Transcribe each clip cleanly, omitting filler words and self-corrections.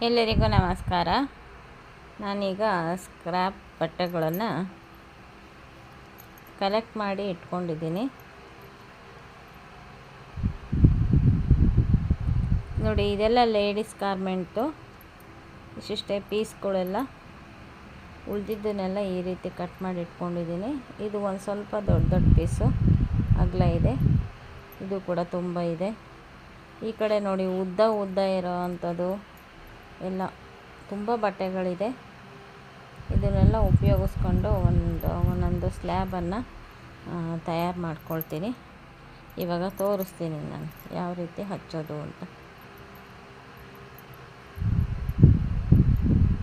ಎಲ್ಲರಿಗೂ ನಮಸ್ಕಾರ. ನಾನೀಗ ಸ್ಕ್ರ್ಯಾಪ್ ಬಟ್ಟೆಗಳನ್ನು ಕಲೆಕ್ಟ್ ಮಾಡಿ ಇಟ್ಕೊಂಡಿದ್ದೀನಿ. ನೋಡಿ, ಇದೆಲ್ಲ ಲೇಡೀಸ್ ಗಾರ್ಮೆಂಟು. ಇಷ್ಟಿಷ್ಟೇ ಪೀಸ್ಗಳೆಲ್ಲ ಉಳಿದಿದ್ದನ್ನೆಲ್ಲ ಈ ರೀತಿ ಕಟ್ ಮಾಡಿ ಇಟ್ಕೊಂಡಿದ್ದೀನಿ. ಇದು ಒಂದು ಸ್ವಲ್ಪ ದೊಡ್ಡ ದೊಡ್ಡ ಪೀಸು ಅಗಲ ಇದೆ. ಇದು ಕೂಡ ತುಂಬ ಇದೆ. ಈ ಕಡೆ ನೋಡಿ, ಉದ್ದ ಇರೋ ಅಂಥದ್ದು ಎಲ್ಲ ತುಂಬ ಬಟ್ಟೆಗಳಿದೆ. ಇದನ್ನೆಲ್ಲ ಉಪಯೋಗಿಸ್ಕೊಂಡು ಒಂದೊಂದು ಸ್ಲ್ಯಾಬನ್ನು ತಯಾರು ಮಾಡ್ಕೊಳ್ತೀನಿ. ಇವಾಗ ತೋರಿಸ್ತೀನಿ ನಾನು ಯಾವ ರೀತಿ ಹಚ್ಚೋದು ಅಂತ.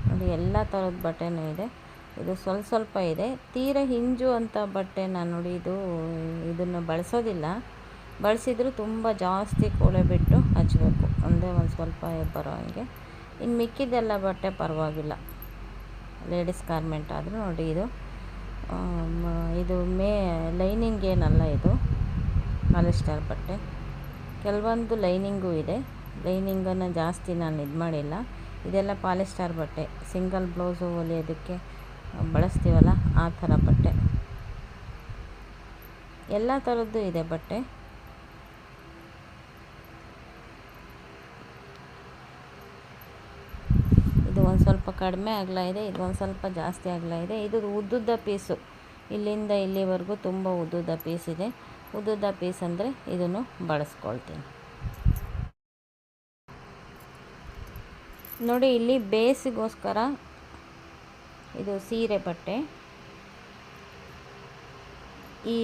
ನೋಡಿ, ಎಲ್ಲ ಥರದ ಬಟ್ಟೆನೂ ಇದೆ. ಇದು ಸ್ವಲ್ಪ ಇದೆ. ತೀರ ಹಿಂಜು ಅಂತ ಬಟ್ಟೆನ ನೋಡಿ, ಇದನ್ನು ಬಳಸೋದಿಲ್ಲ. ಬಳಸಿದರೂ ತುಂಬ ಜಾಸ್ತಿ ಕೋಳೆ ಬಿಟ್ಟು ಹಚ್ಚಬೇಕು, ಒಂದೇ ಒಂದು ಸ್ವಲ್ಪ ಬರೋ ಹಾಗೆ. ಇನ್ನು ಮಿಕ್ಕಿದ್ದೆಲ್ಲ ಬಟ್ಟೆ ಪರವಾಗಿಲ್ಲ, ಲೇಡೀಸ್ ಗಾರ್ಮೆಂಟ್ ಆದರೂ. ನೋಡಿ, ಇದು ಲೈನಿಂಗ್ ಏನಲ್ಲ, ಇದು ಪಾಲಿಸ್ಟರ್ ಬಟ್ಟೆ. ಕೆಲವೊಂದು ಲೈನಿಂಗೂ ಇದೆ. ಲೈನಿಂಗನ್ನು ಜಾಸ್ತಿ ನಾನು ಇದು ಮಾಡಿಲ್ಲ. ಇದೆಲ್ಲ ಪಾಲಿಸ್ಟರ್ ಬಟ್ಟೆ, ಸಿಂಗಲ್ ಬ್ಲೌಸು ಹೊಲಿಯೋದಕ್ಕೆ ಬಳಸ್ತೀವಲ್ಲ ಆ ಥರ ಬಟ್ಟೆ. ಎಲ್ಲ ಥರದ್ದು ಇದೆ ಬಟ್ಟೆ. ಇದು ಒಂದು ಸ್ವಲ್ಪ ಕಡಿಮೆ ಅಗಲ ಇದೆ, ಇದು ಒಂದು ಸ್ವಲ್ಪ ಜಾಸ್ತಿ ಅಗಲ ಇದೆ. ಇದು ಉದ್ದುದ್ದ ಪೀಸು, ಇಲ್ಲಿಂದ ಇಲ್ಲಿವರೆಗೂ ತುಂಬ ಉದ್ದುದ್ದ ಪೀಸ್ ಇದೆ. ಉದ್ದುದ್ದ ಪೀಸ್ ಅಂದರೆ ಇದನ್ನು ಬಳಸ್ಕೊಳ್ತೀನಿ. ನೋಡಿ, ಇಲ್ಲಿ ಬೇಸಿಗೋಸ್ಕರ ಇದು ಸೀರೆ ಬಟ್ಟೆ. ಈ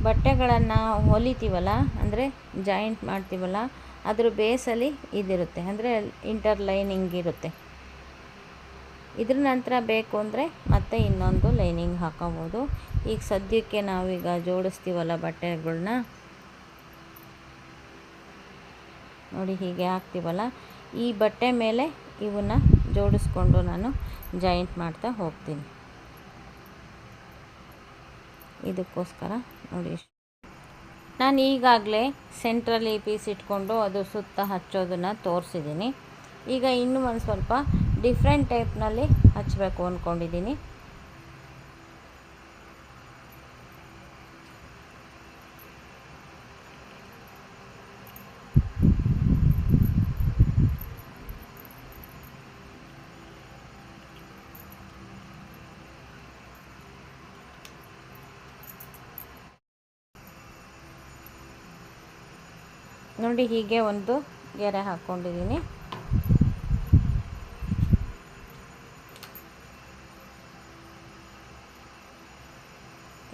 ಬಟ್ಟೆಗಳನ್ನು ಹೊಲಿತೀವಲ್ಲ, ಅಂದರೆ ಜಾಯಿಂಟ್ ಮಾಡ್ತೀವಲ್ಲ, ಅದ್ರ ಬೇಸಲ್ಲಿ ಇದಿರುತ್ತೆ, ಅಂದರೆ ಇಂಟರ್ಲೈನಿಂಗ್ ಇರುತ್ತೆ. ಇದ್ರ ನಂತರ ಬೇಕು ಅಂದರೆ ಮತ್ತೆ ಇನ್ನೊಂದು ಲೈನಿಂಗ್ ಹಾಕೋಬೋದು. ಈಗ ಸದ್ಯಕ್ಕೆ ನಾವೀಗ ಜೋಡಿಸ್ತೀವಲ್ಲ ಬಟ್ಟೆಗಳನ್ನ, ನೋಡಿ ಹೀಗೆ ಹಾಕ್ತೀವಲ್ಲ, ಈ ಬಟ್ಟೆ ಮೇಲೆ ಇವನ್ನ ಜೋಡಿಸ್ಕೊಂಡು ನಾನು ಜಾಯಿಂಟ್ ಮಾಡ್ತಾ ಹೋಗ್ತೀನಿ. ಇದಕ್ಕೋಸ್ಕರ ನೋಡಿ, ನಾನು ಈಗಾಗಲೇ ಸೆಂಟ್ರಲ್ಲಿ ಪೀಸ್ ಇಟ್ಕೊಂಡು ಅದು ಸುತ್ತ ಹಚ್ಚೋದನ್ನು ತೋರಿಸಿದ್ದೀನಿ. ಈಗ ಇನ್ನೂ ಒಂದು ಸ್ವಲ್ಪ ಡಿಫ್ರೆಂಟ್ ಟೈಪ್ನಲ್ಲಿ ಹಚ್ಚಬೇಕು ಅಂದ್ಕೊಂಡಿದ್ದೀನಿ. ನೋಡಿ, ಹೀಗೆ ಒಂದು ಗೆರೆ ಹಾಕ್ಕೊಂಡಿದ್ದೀನಿ.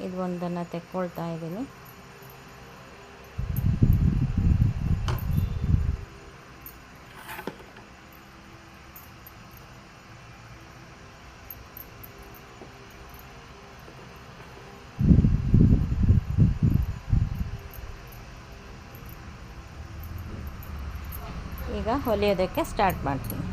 ಇದು ಒಂದನ್ನು ತೆಕ್ಕೊಳ್ತಾ ಇದ್ದೀನಿ. ಈಗ ಹೊಲಿಯೋದಕ್ಕೆ ಸ್ಟಾರ್ಟ್ ಮಾಡ್ತೀನಿ.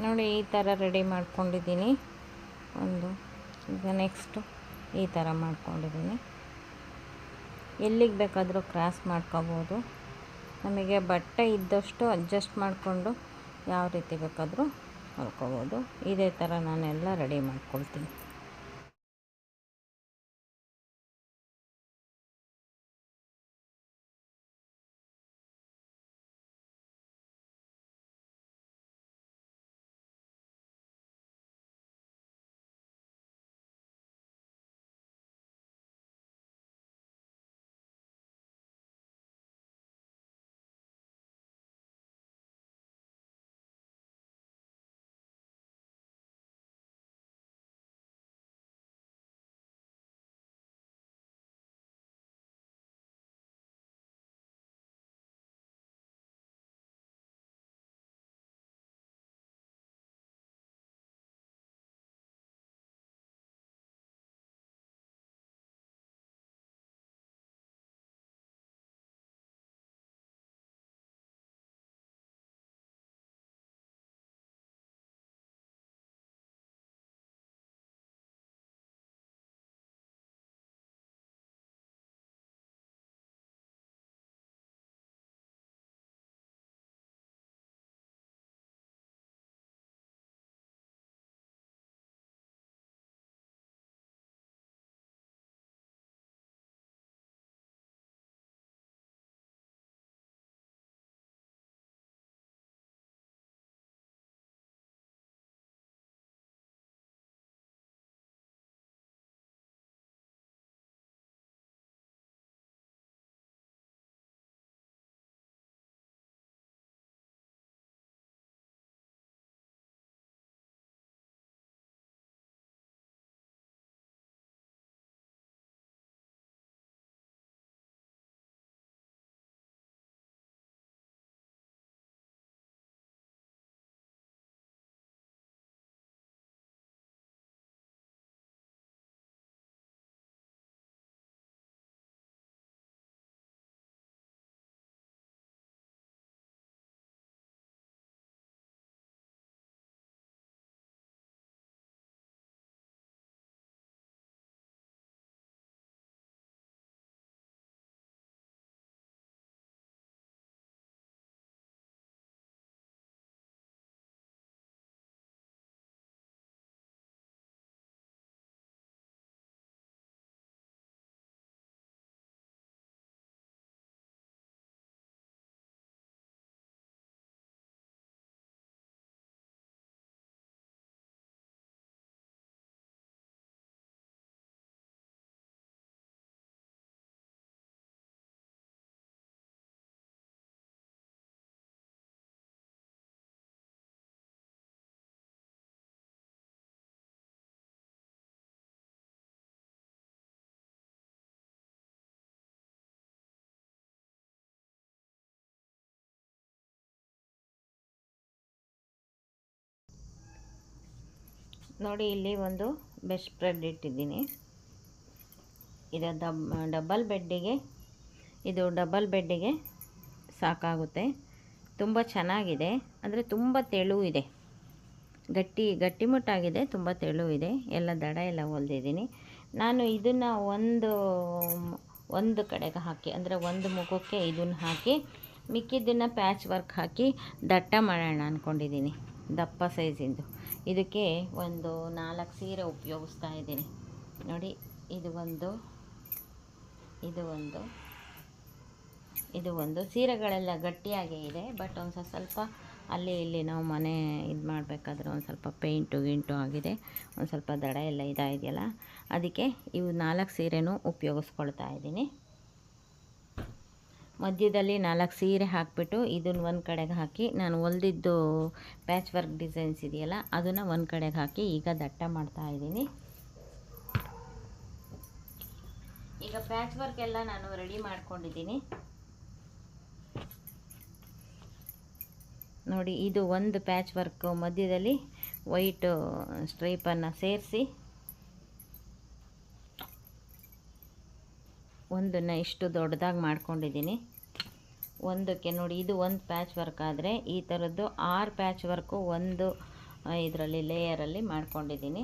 ನೋಡಿ ಈ ಥರ ರೆಡಿ ಮಾಡ್ಕೊಂಡಿದ್ದೀನಿ ಒಂದು. ಈಗ ನೆಕ್ಸ್ಟು ಈ ಥರ ಮಾಡ್ಕೊಂಡಿದ್ದೀನಿ. ಎಲ್ಲಿಗೆ ಬೇಕಾದರೂ ಕ್ರಾಸ್ ಮಾಡ್ಕೋಬೋದು. ನಮಗೆ ಬಟ್ಟೆ ಇದ್ದಷ್ಟು ಅಡ್ಜಸ್ಟ್ ಮಾಡಿಕೊಂಡು ಯಾವ ರೀತಿ ಬೇಕಾದರೂ ಹೊಲ್ಕೋಬೋದು. ಇದೇ ಥರ ನಾನೆಲ್ಲ ರೆಡಿ ಮಾಡ್ಕೊಳ್ತೀನಿ. ನೋಡಿ ಇಲ್ಲಿ ಒಂದು ಬೆಡ್ ಸ್ಪ್ರೆಡ್ ಇಟ್ಟಿದ್ದೀನಿ. ಇದು ಡಬಲ್ ಬೆಡ್ಡಿಗೆ ಸಾಕಾಗುತ್ತೆ. ತುಂಬ ಚೆನ್ನಾಗಿದೆ, ಅಂದರೆ ತುಂಬ ತೆಳು ಇದೆ, ಗಟ್ಟಿಮುಟ್ಟಾಗಿದೆ, ತುಂಬ ತೆಳು ಇದೆ. ಎಲ್ಲ ದಡ ಎಲ್ಲ ಹೊಲ್ದಿದ್ದೀನಿ. ನಾನು ಇದನ್ನು ಒಂದು ಕಡೆಗೆ ಹಾಕಿ, ಅಂದರೆ ಒಂದು ಮುಖಕ್ಕೆ ಇದನ್ನು ಹಾಕಿ ಮಿಕ್ಕಿದ್ದನ್ನು ಪ್ಯಾಚ್ ವರ್ಕ್ ಹಾಕಿ ದಟ್ಟ ಮಾಡೋಣ ಅಂದ್ಕೊಂಡಿದ್ದೀನಿ, ದಪ್ಪ ಸೈಜಿಂದು. ಇದಕ್ಕೆ ಒಂದು 4 ಸೀರೆ ಉಪಯೋಗಿಸ್ತಾ ಇದ್ದೀನಿ. ನೋಡಿ, ಇದು ಒಂದು ಸೀರೆಗಳೆಲ್ಲ ಗಟ್ಟಿಯಾಗೇ ಇದೆ. ಬಟ್ ಒಂದು ಸ್ವಲ್ಪ ಅಲ್ಲಿ ಇಲ್ಲಿ ನಾವು ಮನೆ ಇದು ಮಾಡಬೇಕಾದ್ರೆ ಒಂದು ಸ್ವಲ್ಪ ಪೇಂಟು ಆಗಿದೆ, ಒಂದು ಸ್ವಲ್ಪ ದಡ ಎಲ್ಲ ಇದಾಗಿದೆಯಲ್ಲ, ಅದಕ್ಕೆ ಇವು 4 ಸೀರೆನೂ ಉಪಯೋಗಿಸ್ಕೊಳ್ತಾ ಇದ್ದೀನಿ. ಮಧ್ಯದಲ್ಲಿ 4 ಸೀರೆ ಹಾಕಿಬಿಟ್ಟು ಇದನ್ನು ಒಂದು ಕಡೆಗೆ ಹಾಕಿ, ನಾನು ಹೊಲ್ದಿದ್ದು ಪ್ಯಾಚ್ ವರ್ಕ್ ಡಿಸೈನ್ಸ್ ಇದೆಯಲ್ಲ ಅದನ್ನು ಒಂದು ಕಡೆಗೆ ಹಾಕಿ ಈಗ ದಟ್ಟ ಮಾಡ್ತಾ ಇದ್ದೀನಿ. ಈಗ ಪ್ಯಾಚ್ ವರ್ಕ್ ಎಲ್ಲ ನಾನು ರೆಡಿ ಮಾಡ್ಕೊಂಡಿದ್ದೀನಿ. ನೋಡಿ, ಇದು ಒಂದು ಪ್ಯಾಚ್ ವರ್ಕ್ ಮಧ್ಯದಲ್ಲಿ ವೈಟ್ ಸ್ಟ್ರೈಪನ್ನು ಸೇರಿಸಿ ಒಂದನ್ನು ಇಷ್ಟು ದೊಡ್ಡದಾಗಿ ಮಾಡ್ಕೊಂಡಿದ್ದೀನಿ. ಒಂದಕ್ಕೆ ನೋಡಿ, ಇದು ಒಂದು ಪ್ಯಾಚ್ ವರ್ಕ್ ಆದರೆ ಈ ಥರದ್ದು 6 ಪ್ಯಾಚ್ ವರ್ಕು ಒಂದು ಇದರಲ್ಲಿ ಲೇಯರಲ್ಲಿ ಮಾಡ್ಕೊಂಡಿದ್ದೀನಿ.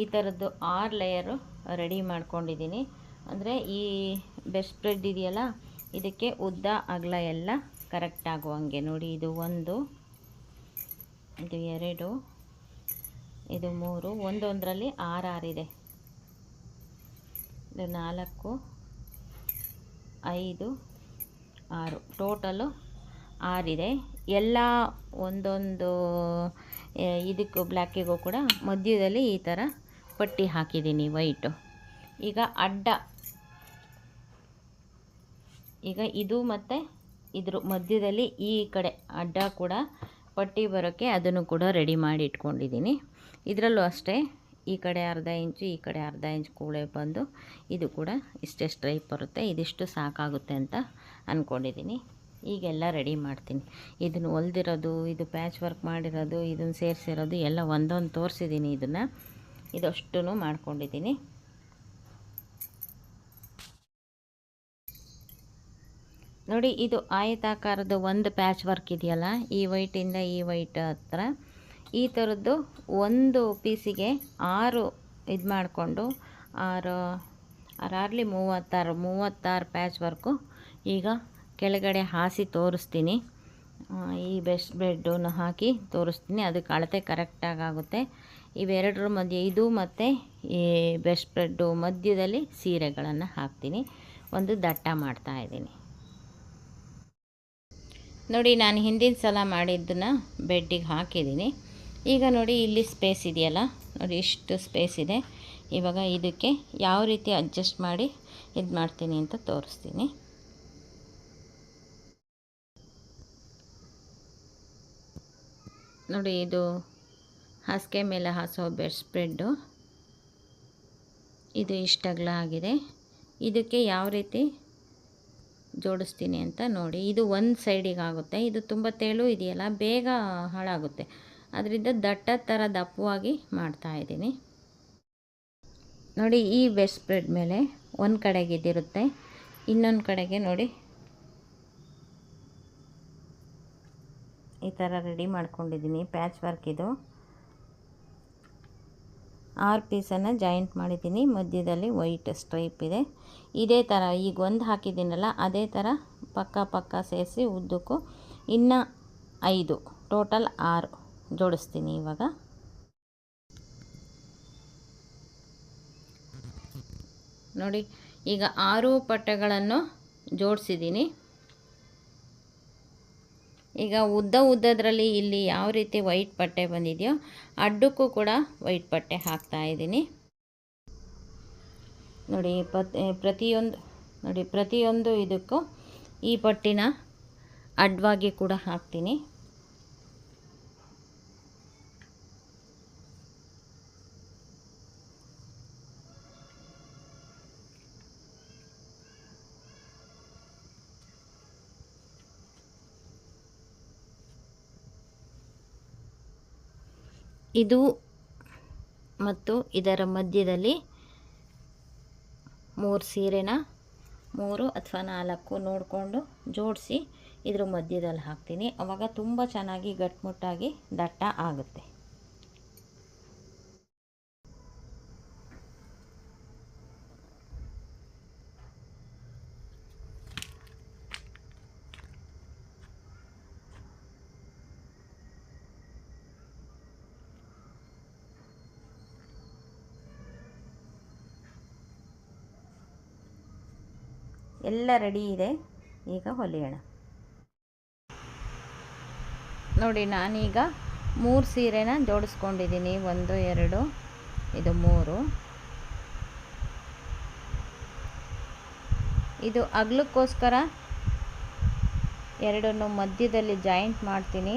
ಈ ಥರದ್ದು 6 ಲೇಯರು ರೆಡಿ ಮಾಡ್ಕೊಂಡಿದ್ದೀನಿ. ಅಂದರೆ ಈ ಬೆಸ್ಟ್ ಸ್ಪ್ರೆಡ್ ಇದೆಯಲ್ಲ, ಇದಕ್ಕೆ ಉದ್ದ ಅಗಲ ಎಲ್ಲ ಕರೆಕ್ಟ್ ಆಗುವಂಗೆ ನೋಡಿ. ಇದು 1, ಇದು 2, ಇದು 3, ಒಂದೊಂದರಲ್ಲಿ 6 ಇದೆ. ಇದು 4, 5, 6, ಟೋಟಲು 6 ಇದೆ. ಎಲ್ಲ ಒಂದೊಂದು ಇದಕ್ಕೂ ಬ್ಲ್ಯಾಕಿಗೂ ಕೂಡ ಮಧ್ಯದಲ್ಲಿ ಈ ಥರ ಪಟ್ಟಿ ಹಾಕಿದ್ದೀನಿ ವೈಟು. ಈಗ ಇದು ಮತ್ತು ಇದ್ರ ಮಧ್ಯದಲ್ಲಿ ಈ ಕಡೆ ಅಡ್ಡ ಕೂಡ ಪಟ್ಟಿ ಬರೋಕ್ಕೆ ಅದನ್ನು ಕೂಡ ರೆಡಿ ಮಾಡಿ ಇಟ್ಕೊಂಡಿದ್ದೀನಿ. ಇದರಲ್ಲೂ ಅಷ್ಟೇ, ಈ ಕಡೆ ಅರ್ಧ ಇಂಚು, ಈ ಕಡೆ ಅರ್ಧ ಇಂಚು ಕೂಳೆ ಬಂದು ಇದು ಕೂಡ ಇಷ್ಟೇ ಸ್ಟ್ರೈಪ್ ಬರುತ್ತೆ. ಇದಿಷ್ಟು ಸಾಕಾಗುತ್ತೆ ಅಂತ ಅಂದ್ಕೊಂಡಿದ್ದೀನಿ. ಈಗೆಲ್ಲ ರೆಡಿ ಮಾಡ್ತೀನಿ. ಇದನ್ನು ಹೊಲ್ದಿರೋದು, ಇದು ಪ್ಯಾಚ್ ವರ್ಕ್ ಮಾಡಿರೋದು, ಇದನ್ನು ಸೇರಿಸಿರೋದು ಎಲ್ಲ ಒಂದೊಂದು ತೋರಿಸಿದ್ದೀನಿ. ಇದಷ್ಟು ಮಾಡ್ಕೊಂಡಿದ್ದೀನಿ. ನೋಡಿ, ಇದು ಆಯತಾಕಾರದ ಒಂದು ಪ್ಯಾಚ್ ವರ್ಕ್ ಇದೆಯಲ್ಲ, ಈ ವೈಟಿಂದ ಈ ವೈಟ್ ಹತ್ರ ಈ ಥರದ್ದು ಒಂದು ಪೀಸಿಗೆ 6 ಇದು ಮಾಡಿಕೊಂಡು 6 36 ಪ್ಯಾಚ್ ವರ್ಕು ಈಗ ಕೆಳಗಡೆ ಹಾಸಿ ತೋರಿಸ್ತೀನಿ. ಈ ಬೆಸ್ಟ್ ಬ್ರೆಡ್ಡನ್ನು ಹಾಕಿ ತೋರಿಸ್ತೀನಿ. ಅದಕ್ಕೆ ಅಳತೆ ಕರೆಕ್ಟಾಗಿ ಆಗುತ್ತೆ. ಇವೆರಡರ ಮಧ್ಯೆ ಇದು ಮತ್ತು ಈ ಬೆಸ್ಟ್ ಬ್ರೆಡ್ಡು ಮಧ್ಯದಲ್ಲಿ ಸೀರೆಗಳನ್ನು ಹಾಕ್ತೀನಿ. ಒಂದು ದಟ್ಟ ಮಾಡ್ತಾಯಿದ್ದೀನಿ. ನೋಡಿ, ನಾನು ಹಿಂದಿನ ಸಲ ಮಾಡಿದ್ದನ್ನು ಬೆಡ್ಡಿಗೆ ಹಾಕಿದ್ದೀನಿ. ಈಗ ನೋಡಿ, ಇಲ್ಲಿ ಸ್ಪೇಸ್ ಇದೆಯಲ್ಲ, ನೋಡಿ ಇಷ್ಟು ಸ್ಪೇಸ್ ಇದೆ. ಇವಾಗ ಇದಕ್ಕೆ ಯಾವ ರೀತಿ ಅಡ್ಜಸ್ಟ್ ಮಾಡಿ ಇದು ಮಾಡ್ತೀನಿ ಅಂತ ತೋರಿಸ್ತೀನಿ. ನೋಡಿ, ಇದು ಹಾಸಿಗೆ ಮೇಲೆ ಹಾಸೋ ಬೆಡ್ ಸ್ಪ್ರೆಡ್ಡು. ಇದು ಇಷ್ಟು ಅಗಲ ಆಗಿದೆ. ಇದಕ್ಕೆ ಯಾವ ರೀತಿ ಜೋಡಿಸ್ತೀನಿ ಅಂತ ನೋಡಿ. ಇದು ಒಂದು ಸೈಡಿಗೆ ಆಗುತ್ತೆ. ಇದು ತುಂಬ ತೆಳು ಇದೆಯಲ್ಲ, ಬೇಗ ಹಾಳಾಗುತ್ತೆ. ಅದರಿಂದ ದಟ್ಟ ಥರ ದಪ್ಪವಾಗಿ ಮಾಡ್ತಾಯಿದ್ದೀನಿ. ನೋಡಿ, ಈ ಬೆಸ್ಟ್ ಸ್ಪ್ರೆಡ್ ಮೇಲೆ ಒಂದು ಕಡೆಗೆ ಇದಿರುತ್ತೆ, ಇನ್ನೊಂದು ಕಡೆಗೆ ನೋಡಿ ಈ ಥರ ರೆಡಿ ಮಾಡ್ಕೊಂಡಿದ್ದೀನಿ. ಪ್ಯಾಚ್ ವರ್ಕ್ ಇದು 6 ಪೀಸನ್ನು ಜಾಯಿಂಟ್ ಮಾಡಿದ್ದೀನಿ. ಮಧ್ಯದಲ್ಲಿ ವೈಟ್ ಸ್ಟ್ರೈಪ್ ಇದೆ. ಇದೇ ಥರ ಈಗ ಒಂದು ಹಾಕಿದ್ದೀನಲ್ಲ, ಅದೇ ಥರ ಪಕ್ಕ ಸೇರಿಸಿ ಉದ್ದಕ್ಕೂ ಇನ್ನು 5, ಟೋಟಲ್ 6 ಜೋಡಿಸ್ತೀನಿ. ಇವಾಗ ನೋಡಿ, ಈಗ 6 ಪಟ್ಟೆಗಳನ್ನು ಜೋಡಿಸಿದ್ದೀನಿ. ಈಗ ಉದ್ದದ್ರಲ್ಲಿ ಇಲ್ಲಿ ಯಾವ ರೀತಿ ವೈಟ್ ಪಟ್ಟೆ ಬಂದಿದೆಯೋ ಅಡ್ಡಕ್ಕೂ ಕೂಡ ವೈಟ್ ಪಟ್ಟೆ ಹಾಕ್ತಾಯಿದ್ದೀನಿ. ನೋಡಿ, ಪ್ರತಿಯೊಂದು ಇದಕ್ಕೂ ಈ ಪಟ್ಟಿನ ಅಡ್ಡವಾಗಿ ಕೂಡ ಹಾಕ್ತೀನಿ. ಇದು ಮತ್ತು ಇದರ ಮಧ್ಯದಲ್ಲಿ 3 ಸೀರೆನ 3 ಅಥವಾ 4 ನೋಡಿಕೊಂಡು ಜೋಡಿಸಿ ಇದ್ರ ಮಧ್ಯದಲ್ಲಿ ಹಾಕ್ತೀನಿ. ಆವಾಗ ತುಂಬ ಚೆನ್ನಾಗಿ ಗಟ್ಟಿಮುಟ್ಟಾಗಿ ದಟ್ಟ ಆಗುತ್ತೆ. ಎಲ್ಲ ರೆಡಿ ಇದೆ. ಈಗ ಹೊಲಿಯೋಣ. ನೋಡಿ, ನಾನೀಗ 3 ಸೀರೆನ ಜೋಡಿಸ್ಕೊಂಡಿದ್ದೀನಿ. 1 2 ಇದು 3. ಇದು ಅಗಲಕ್ಕೋಸ್ಕರ ಎರಡನ್ನು ಮಧ್ಯದಲ್ಲಿ ಜಾಯಿಂಟ್ ಮಾಡ್ತೀನಿ.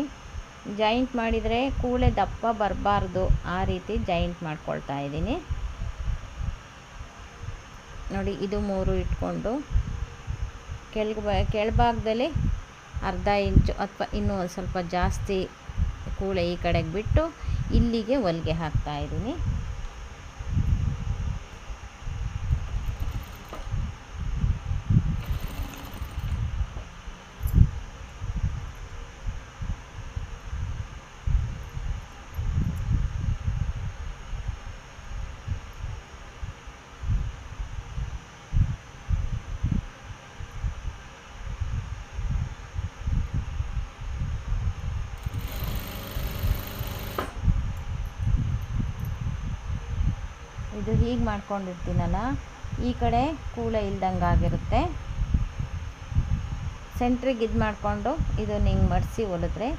ಜಾಯಿಂಟ್ ಮಾಡಿದರೆ ಕೂಳೆ ದಪ್ಪ ಬರಬಾರ್ದು, ಆ ರೀತಿ ಜಾಯಿಂಟ್ ಮಾಡ್ಕೊಳ್ತಾ ಇದ್ದೀನಿ. ನೋಡಿ, ಇದು 3 ಇಟ್ಕೊಂಡು ಕೆಳಭಾಗದಲ್ಲಿ ಅರ್ಧ ಇಂಚು ಅಥವಾ ಇನ್ನೂ ಒಂದು ಸ್ವಲ್ಪ ಜಾಸ್ತಿ ಕೂಳೆ ಈ ಕಡೆಗೆ ಬಿಟ್ಟು ಇಲ್ಲಿಗೆ ಹೊಲಿಗೆ ಹಾಕ್ತಾಯಿದ್ದೀನಿ. ಇದು ಹೀಗೆ ಮಾಡ್ಕೊಂಡಿರ್ತೀನಲ್ಲ, ಈ ಕಡೆ ಕೂಳೆ ಇಲ್ದಂಗೆ ಆಗಿರುತ್ತೆ. ಸೆಂಟ್ರಿಗೆ ಇದು ಮಾಡಿಕೊಂಡು ಇದನ್ನು ಹಿಂಗೆ ಮಡಿಸಿ ಹೊಲಿದ್ರೆ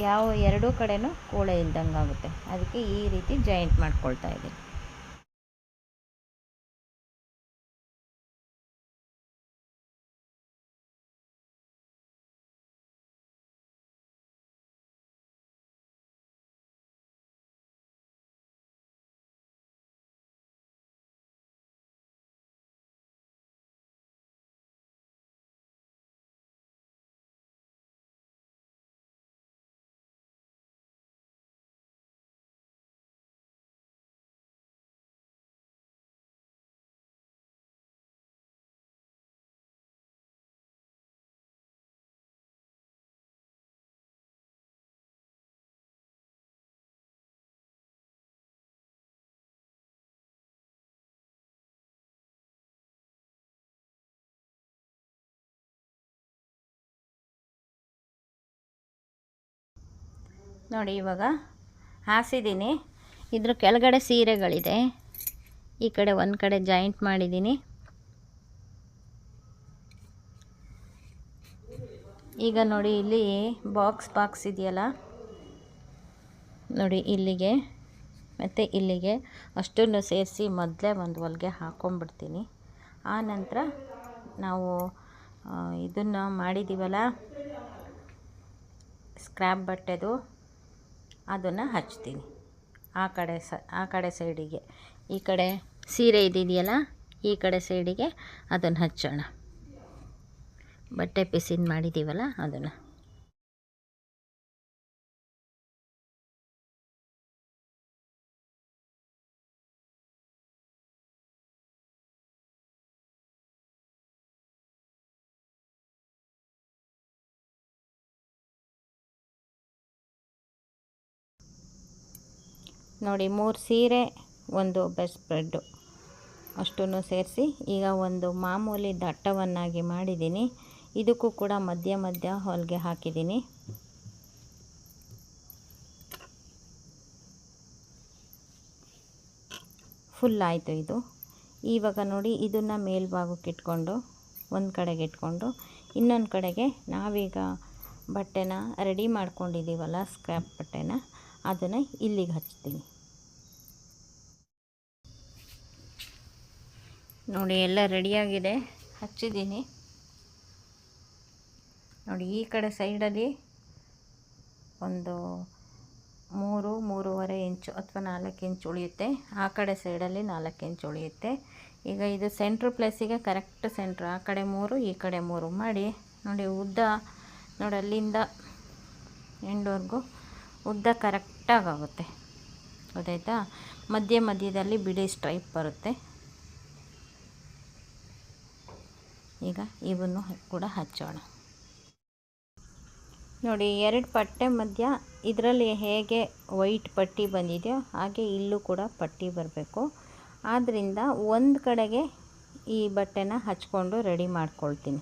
ಯಾವ ಎರಡೂ ಕಡೆನೂ ಕೂಳೆ ಇಲ್ದಂಗೆ ಆಗುತ್ತೆ. ಅದಕ್ಕೆ ಈ ರೀತಿ ಜಾಯಿಂಟ್ ಮಾಡ್ಕೊಳ್ತಾ ಇದ್ದೀನಿ. ನೋಡಿ ಇವಾಗ ಹಾಸಿದ್ದೀನಿ. ಇದ್ರ ಕೆಳಗಡೆ ಸೀರೆಗಳಿದೆ. ಈ ಕಡೆ ಒಂದು ಕಡೆ ಜಾಯಿಂಟ್ ಮಾಡಿದ್ದೀನಿ. ಈಗ ನೋಡಿ ಇಲ್ಲಿ ಬಾಕ್ಸ್ ಇದೆಯಲ್ಲ, ನೋಡಿ ಇಲ್ಲಿಗೆ ಮತ್ತು ಇಲ್ಲಿಗೆ ಅಷ್ಟನ್ನು ಸೇರಿಸಿ ಮೊದಲೇ ಒಂದು ಹೊಲಿಗೆ ಹಾಕ್ಕೊಂಬಿಡ್ತೀನಿ. ಆ ನಂತರ ನಾವು ಇದನ್ನು ಮಾಡಿದ್ದೀವಲ್ಲ ಸ್ಕ್ರ್ಯಾಪ್ ಬಟ್ಟೆದು, ಅದನ್ನು ಹಚ್ತೀನಿ ಆ ಕಡೆ ಸೈಡಿಗೆ. ಈ ಕಡೆ ಸೀರೆ ಇದೆಯಲ್ಲ, ಈ ಕಡೆ ಸೈಡಿಗೆ ಅದನ್ನು ಹಚ್ಚೋಣ. ಬಟ್ಟೆ ಪಿಸಿನ್ ಮಾಡಿದ್ದೀವಲ್ಲ ಅದನ್ನು. ನೋಡಿ 3 ಸೀರೆ, ಒಂದು ಬೆಸ್ಟ್ ಸ್ಪ್ರೆಡ್ಡು ಅಷ್ಟನ್ನು ಸೇರಿಸಿ ಈಗ ಒಂದು ಮಾಮೂಲಿ ದಟ್ಟವನ್ನಾಗಿ ಮಾಡಿದ್ದೀನಿ. ಇದಕ್ಕೂ ಕೂಡ ಮಧ್ಯ ಹೊಲಿಗೆ ಹಾಕಿದ್ದೀನಿ. ಫುಲ್ ಆಯಿತು ಇದು. ಇವಾಗ ನೋಡಿ ಇದನ್ನು ಮೇಲ್ಭಾಗಕ್ಕೆ ಇಟ್ಕೊಂಡು ಒಂದು ಕಡೆಗೆ ಇಟ್ಕೊಂಡು ಇನ್ನೊಂದು ಕಡೆಗೆ ನಾವೀಗ ಬಟ್ಟೆನ ರೆಡಿ ಮಾಡ್ಕೊಂಡಿದ್ದೀವಲ್ಲ ಸ್ಕ್ರ್ಯಾಪ್ ಬಟ್ಟೆನ, ಅದನ್ನು ಇಲ್ಲಿಗೆ ಹಚ್ತೀನಿ. ನೋಡಿ ಎಲ್ಲ ರೆಡಿಯಾಗಿದೆ, ಹಚ್ಚಿದ್ದೀನಿ. ನೋಡಿ ಈ ಕಡೆ ಸೈಡಲ್ಲಿ ಒಂದು 3-3.5 ಇಂಚು ಅಥವಾ 4 ಇಂಚು ಉಳಿಯುತ್ತೆ. ಆ ಕಡೆ ಸೈಡಲ್ಲಿ 4 ಇಂಚು ಉಳಿಯುತ್ತೆ. ಈಗ ಇದು ಸೆಂಟ್ರ್ ಪ್ಲೇಸಿಗೆ ಕರೆಕ್ಟ್ ಸೆಂಟ್ರ್, ಆ ಕಡೆ 3 ಈ ಕಡೆ 3 ಮಾಡಿ ನೋಡಿ ಉದ್ದ ನೋಡಿ ಅಲ್ಲಿಂದ ಎಂಡ್ವರೆಗೂ ಉದ್ದ ಕರೆಕ್ಟಾಗುತ್ತೆ. ಗೊತ್ತಾಯ್ತಾ? ಮಧ್ಯದಲ್ಲಿ ಬಿಳಿ ಸ್ಟ್ರೈಪ್ ಬರುತ್ತೆ. ಈಗ ಇವನ್ನು ಕೂಡ ಹಚ್ಚೋಣ. ನೋಡಿ 2 ಪಟ್ಟೆ ಮಧ್ಯ ಇದರಲ್ಲಿ ಹೇಗೆ ವೈಟ್ ಪಟ್ಟಿ ಬಂದಿದೆಯೋ ಹಾಗೆ ಇಲ್ಲೂ ಕೂಡ ಪಟ್ಟಿ ಬರಬೇಕು. ಆದ್ದರಿಂದ ಒಂದು ಕಡೆಗೆ ಈ ಬಟ್ಟೆನ ಹಚ್ಕೊಂಡು ರೆಡಿ ಮಾಡ್ಕೊಳ್ತೀನಿ.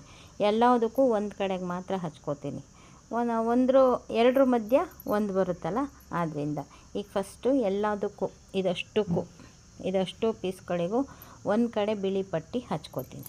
ಎಲ್ಲದಕ್ಕೂ ಒಂದು ಕಡೆಗೆ ಮಾತ್ರ ಹಚ್ಕೋತೀನಿ. ಎರಡರ ಮಧ್ಯ ಒಂದು ಬರುತ್ತಲ್ಲ, ಆದ್ದರಿಂದ ಈಗ ಫಸ್ಟು ಎಲ್ಲದಕ್ಕೂ ಇದಷ್ಟು ಪೀಸ್ಗಳಿಗೂ ಒಂದು ಕಡೆ ಬಿಳಿ ಪಟ್ಟಿ ಹಚ್ಕೋತೀನಿ.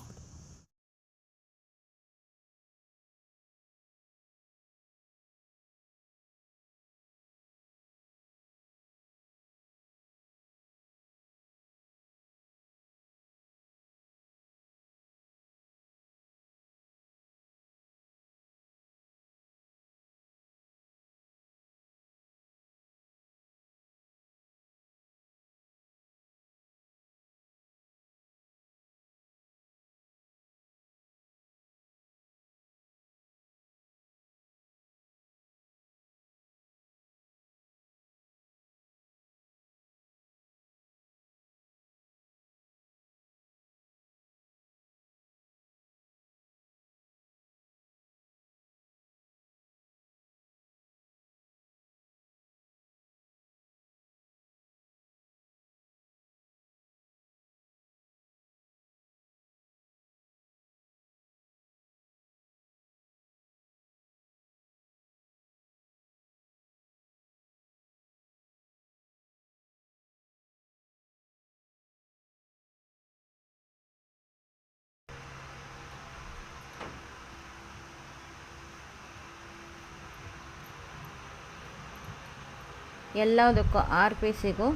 ಎಲ್ಲದಕ್ಕೂ 6 ಪೀಸಿಗೂ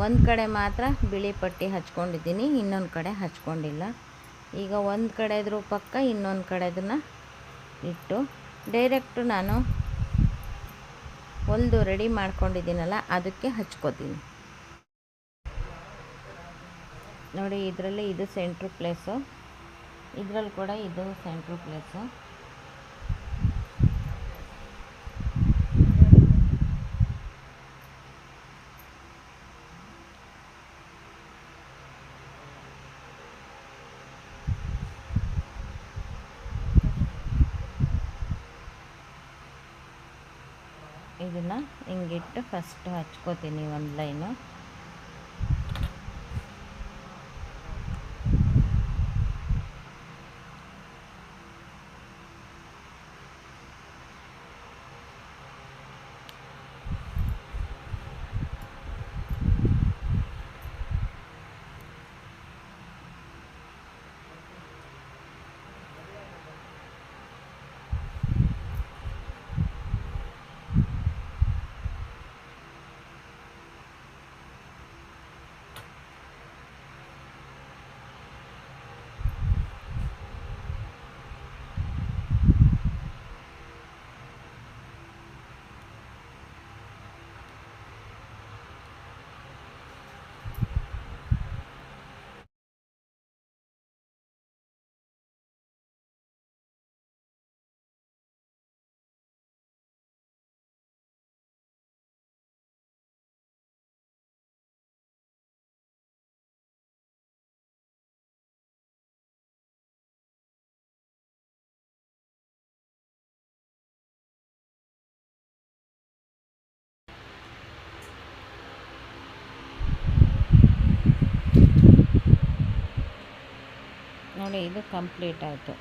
ಒಂದು ಕಡೆ ಮಾತ್ರ ಬಿಳಿ ಪಟ್ಟಿ ಹಚ್ಕೊಂಡಿದ್ದೀನಿ, ಇನ್ನೊಂದು ಕಡೆ ಹಚ್ಕೊಂಡಿಲ್ಲ. ಈಗ ಒಂದು ಕಡೆದ್ರ ಪಕ್ಕ ಇನ್ನೊಂದು ಕಡೆದನ್ನು ಇಟ್ಟು ಡೈರೆಕ್ಟು ನಾನು ಹೊಲಿದು ರೆಡಿ ಮಾಡ್ಕೊಂಡಿದ್ದೀನಲ್ಲ ಅದಕ್ಕೆ ಹಚ್ಕೋತೀನಿ. ನೋಡಿ, ಇದರಲ್ಲಿ ಇದು ಸೆಂಟ್ರ್ ಪ್ಲೇಸು, ಇದರಲ್ಲಿ ಕೂಡ ಇದು ಸೆಂಟ್ರ್ ಪ್ಲೇಸು. ಇದನ್ನು ಹಿಂಗಿಟ್ಟು ಫಸ್ಟ್ ಹಚ್ಕೋತೀನಿ ಒಂದು ಲೈನು. ನೋಡಿ, ಇದು ಕಂಪ್ಲೀಟ್ ಆಯಿತು.